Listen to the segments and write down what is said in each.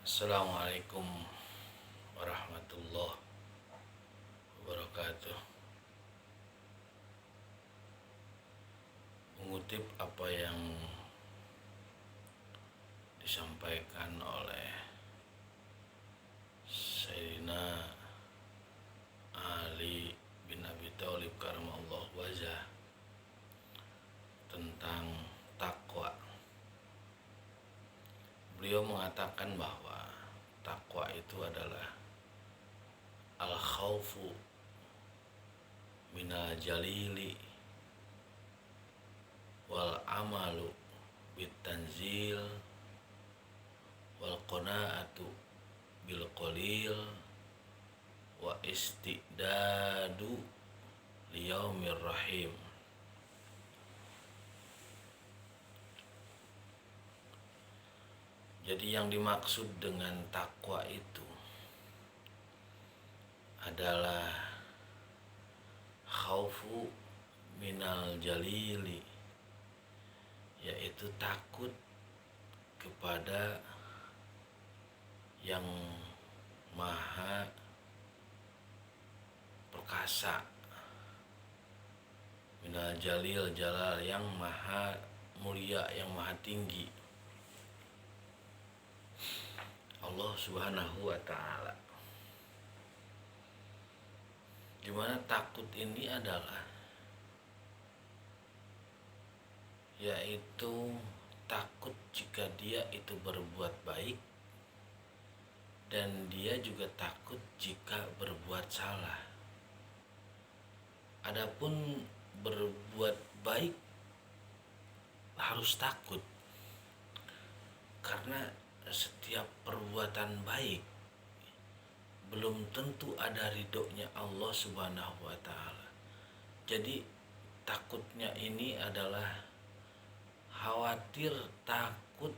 Assalamualaikum warahmatullahi wabarakatuh. Mengutip apa yang disampaikan oleh Sayyidina Ali bin Abi Thalib karamallahu wajhah tentang takwa. Beliau mengatakan bahwa takwa itu adalah al-khawfu minal jalili wal amalu bitanzil wal qanaatu bil qalil wa istidadu liyaumir rahim. Jadi yang dimaksud dengan takwa itu adalah khaufu minal jalili, yaitu takut kepada yang maha perkasa, minal jalil jalal, yang maha mulia, yang maha tinggi, Allah subhanahu wa ta'ala. Dimana takut ini adalah yaitu takut jika dia itu berbuat baik, dan dia juga takut jika berbuat salah. Adapun berbuat baik harus takut, karena setiap perbuatan baik belum tentu ada ridhonya Allah subhanahu wa ta'ala. Jadi takutnya ini adalah khawatir, takut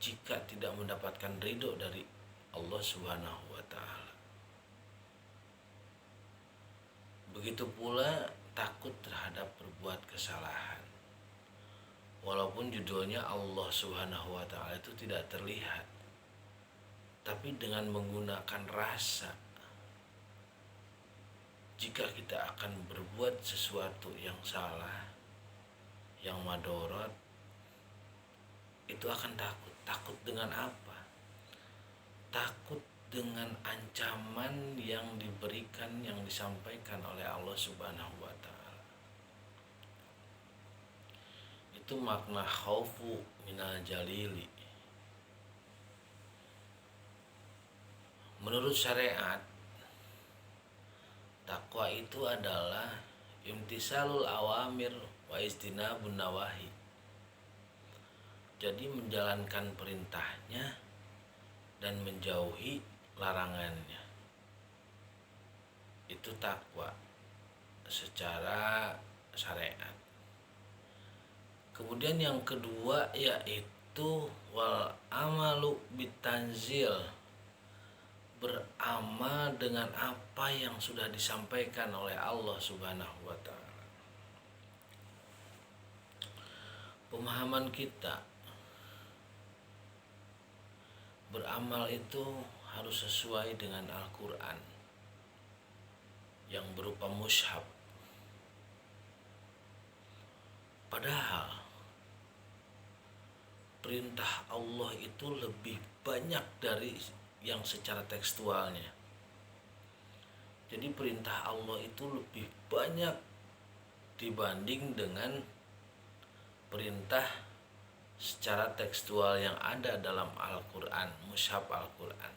jika tidak mendapatkan ridho dari Allah subhanahu wa ta'ala. Begitu pula takut terhadap berbuat kesalahan. Walaupun judulnya Allah subhanahu wa ta'ala itu tidak terlihat, tapi dengan menggunakan rasa, jika kita akan berbuat sesuatu yang salah, yang madorot, itu akan takut. Takut dengan apa? Takut dengan ancaman yang diberikan, yang disampaikan oleh Allah subhanahu wa ta'ala. Itu makna khaufu minal jalili. Menurut syariat, takwa itu adalah imtisalul awamir wa istinabun nawahi. Jadi menjalankan perintahnya dan menjauhi larangannya. Itu takwa secara syariat. Kemudian yang kedua yaitu wal amalu bitanzil, beramal dengan apa yang sudah disampaikan oleh Allah subhanahu wa ta'ala. Pemahaman kita beramal itu harus sesuai dengan Al-Quran yang berupa mushaf. Padahal perintah Allah itu lebih banyak dari yang secara tekstualnya. Jadi perintah Allah itu lebih banyak dibanding dengan perintah secara tekstual yang ada dalam Al-Quran, mushaf Al-Quran.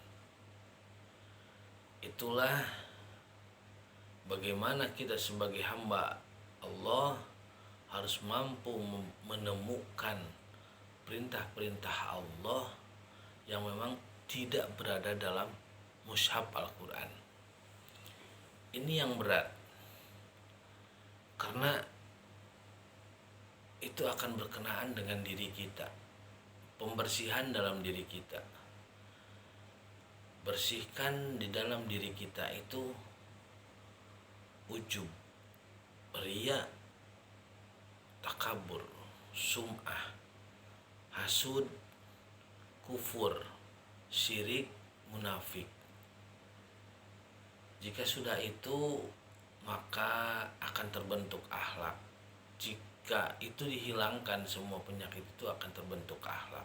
Itulah bagaimana kita sebagai hamba Allah harus mampu menemukan perintah-perintah Allah yang memang tidak berada dalam mushaf Al-Quran. Ini yang berat, karena itu akan berkenaan dengan diri kita, pembersihan dalam diri kita. Bersihkan di dalam diri kita itu ujub, riya, takabur, sum'ah, hasud, kufur, syirik, munafik. Jika sudah itu, maka akan terbentuk akhlak. Jika itu dihilangkan, semua penyakit itu akan terbentuk akhlak.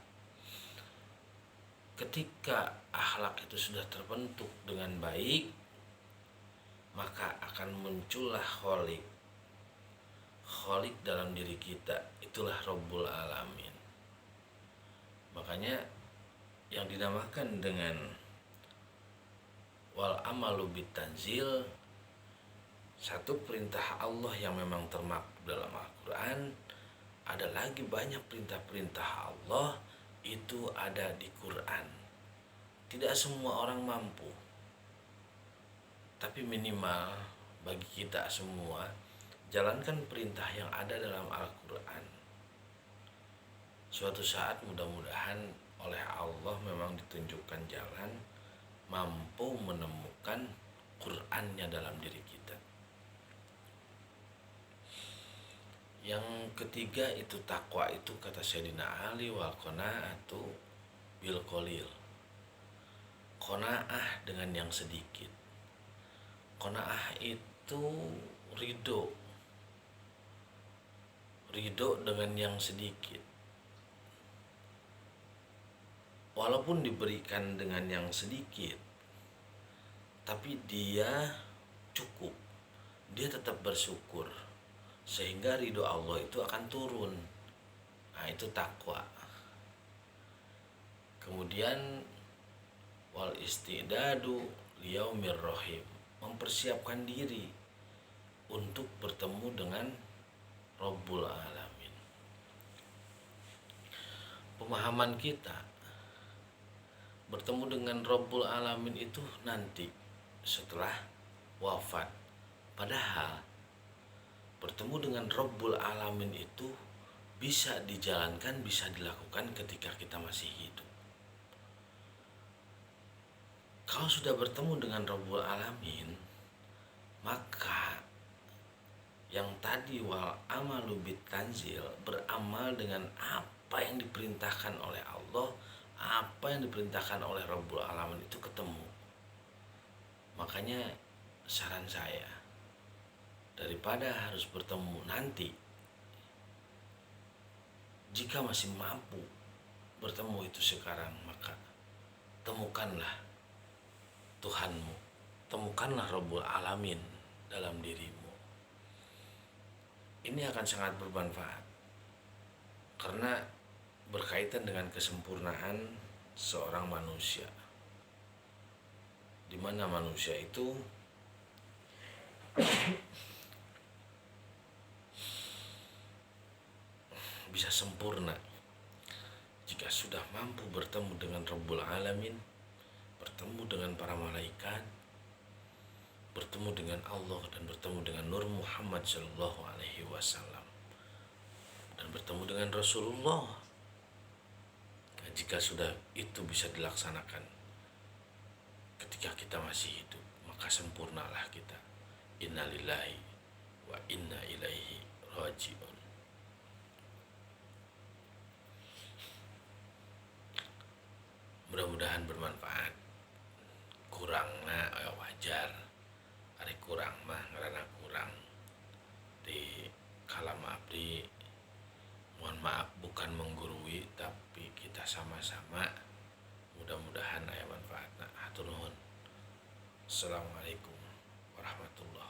Ketika akhlak itu sudah terbentuk dengan baik, maka akan muncullah kholik. Kholik dalam diri kita, itulah Rabbul Alamin. Makanya yang dinamakan dengan wal amalu bitanzil, satu perintah Allah yang memang termaktub dalam Al-Quran, ada lagi banyak perintah-perintah Allah itu ada di Quran. Tidak semua orang mampu, tapi minimal bagi kita semua, jalankan perintah yang ada dalam Al-Quran. Suatu saat mudah-mudahan oleh Allah memang ditunjukkan jalan, mampu menemukan Qurannya dalam diri kita. Yang ketiga itu takwa, itu kata Sayyidina Ali, wal qanaatu bil qalil. Qanaah dengan yang sedikit. Qanaah itu ridho dengan yang sedikit. Walaupun diberikan dengan yang sedikit, tapi dia cukup, dia tetap bersyukur, sehingga ridho Allah itu akan turun. Nah, itu takwa. Kemudian wal istidadu liyaumir rahim, mempersiapkan diri untuk bertemu dengan Rabbul Alamin. Pemahaman kita bertemu dengan Rabbul Alamin itu nanti setelah wafat. Padahal bertemu dengan Rabbul Alamin itu bisa dijalankan, bisa dilakukan ketika kita masih hidup. Kalau sudah bertemu dengan Rabbul Alamin, maka yang tadi wal amalu bitanzil, beramal dengan apa yang diperintahkan oleh Allah, apa yang diperintahkan oleh Rabbul Alamin itu ketemu. Makanya saran saya, daripada harus bertemu nanti, jika masih mampu bertemu itu sekarang, maka temukanlah Tuhanmu, temukanlah Rabbul Alamin dalam dirimu. Ini akan sangat bermanfaat karena berkaitan dengan kesempurnaan seorang manusia, di mana manusia itu bisa sempurna jika sudah mampu bertemu dengan Rabbul Alamin, bertemu dengan para malaikat, bertemu dengan Allah, dan bertemu dengan Nur Muhammad Sallallahu Alaihi Wasallam, dan bertemu dengan Rasulullah. Jika sudah itu bisa dilaksanakan ketika kita masih hidup, maka sempurnalah kita. Innalillahi wa inna ilaihi rajiun. Mudah-mudahan bermanfaat. Kurangnya wajar, hari kurang mah karena kurang di kalam abdi. Mohon maaf, bukan menggurui, tapi kita sama-sama mudah-mudahan aya manfaatna. Hatur nuhun. Assalamualaikum warahmatullahi